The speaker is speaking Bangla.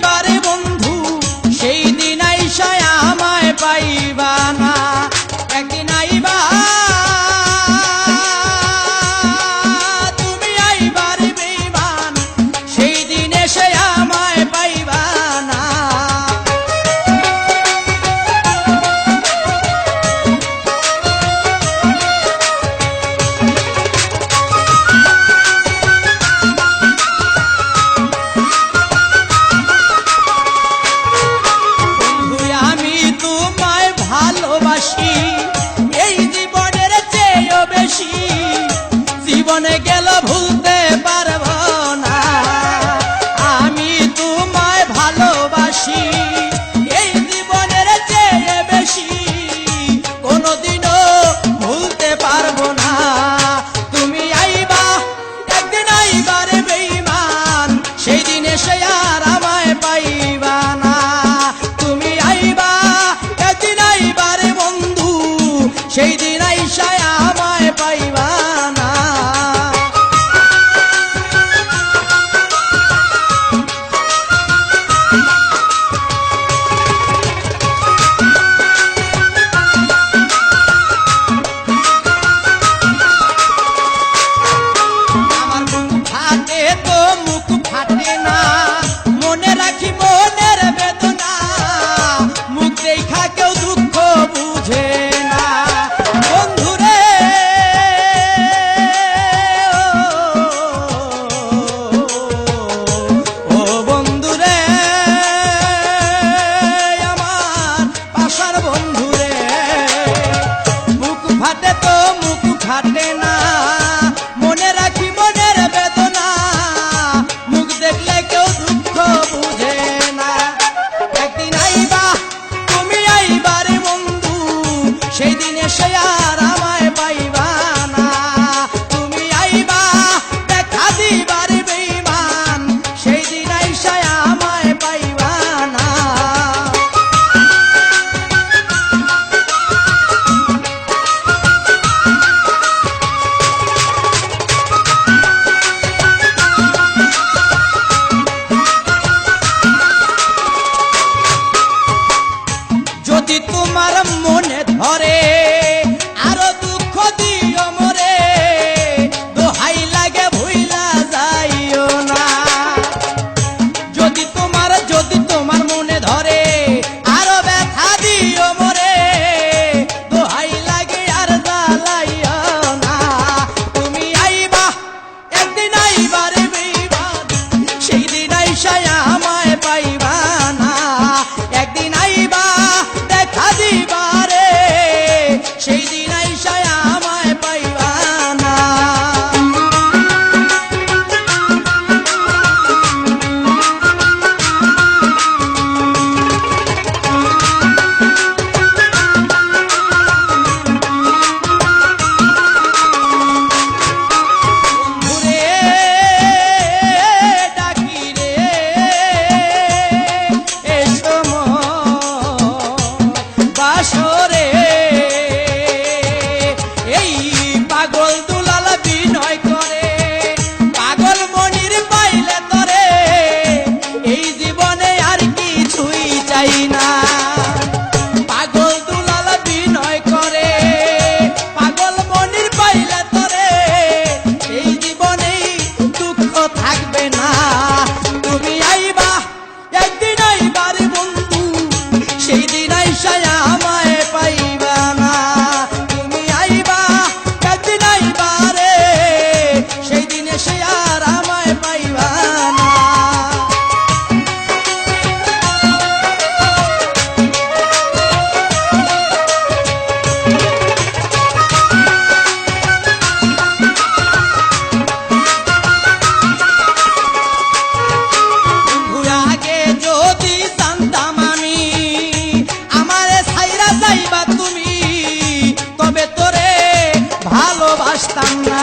আইবারে বন্ধু সেই দিন আইসা আমায় পাইবা না। একদিন আইবা তুমি আইবারে বেঈমান সেই দিন এসে আমায় পাইবা না। এই জীবনের চেয়েও বেশি জীবনে গেল ভুলতে পারব না। আমি তোমায় ভালোবাসি এই জীবনের চেয়ে বেশি কোনোদিনও ভুলতে পারবো না। তুমি আইবা একদিন আইবারে বেঈমান সেই দিন এসে আর আমায় পাইবা না। তুমি আইবা একদিন আইবারে বন্ধু সেই দিন আইসা আমায় পাইবা না। আমার মুখ ফাটে তো মুখ ফাটে না, মনে রাখি মনের বেদনা, মুখ দেখা কেউ দুঃখ বুঝে না। বন্ধুরে ও বন্ধুরে আমার পাশার বন্ধুরে, মুখ ফাটে তো মুখ ফাটে না, মনে রাখি মনের বেদনা, মুখ দেখলে কেউ দুঃখ বুঝে না। একদিন আইবা তুমি আইবারে বন্ধু সেই দিন এসে আর আমায় পাইবা না। তুমি আইবা দেখা দিবারে বেঈমান সেই দিন আইসা আমায় পাইবা না। যদি তোমার মনে ধরে আরো দুঃখ দিও মরে, দোহাই লাগে ভুইলা যাইও না। যদি তোমার মনে ধরে আরো ব্যথা দিও মরে, দোহাই লাগে আর জ্বালাইও না। তুমি আইবা একদিন আইবারে বেঈমান সেই দিন আইসা আমায় পাইবা না। একদিন আইবা দেখা দিবারে সেই দিন আইসা আমায় পাইবা না। বন্ধুরে ডাকি রে এসো বাসরে, এই পাগল দুলাল বিনয় করে, পাগল মনির পাইলে তরে, এই জীবনে আর কিছুই চাই না। পাগল দুলাল বিনয় করে, পাগল মনির পাইলে তরে, এই জীবনে দুঃখ থাকবে না। তুমি আইবা একদিন আইবারে বন্ধু সেই দিন আইসা আমায় পাইবা না। তুমি আইবা একদিন আইবারে সেই দিন এসে আর আমায় পাইবা না। আগে যদি জানতাম আমি আমারে ছাইরা যাইবা তুমি, তবে তোরে ভালোবাসতাম না।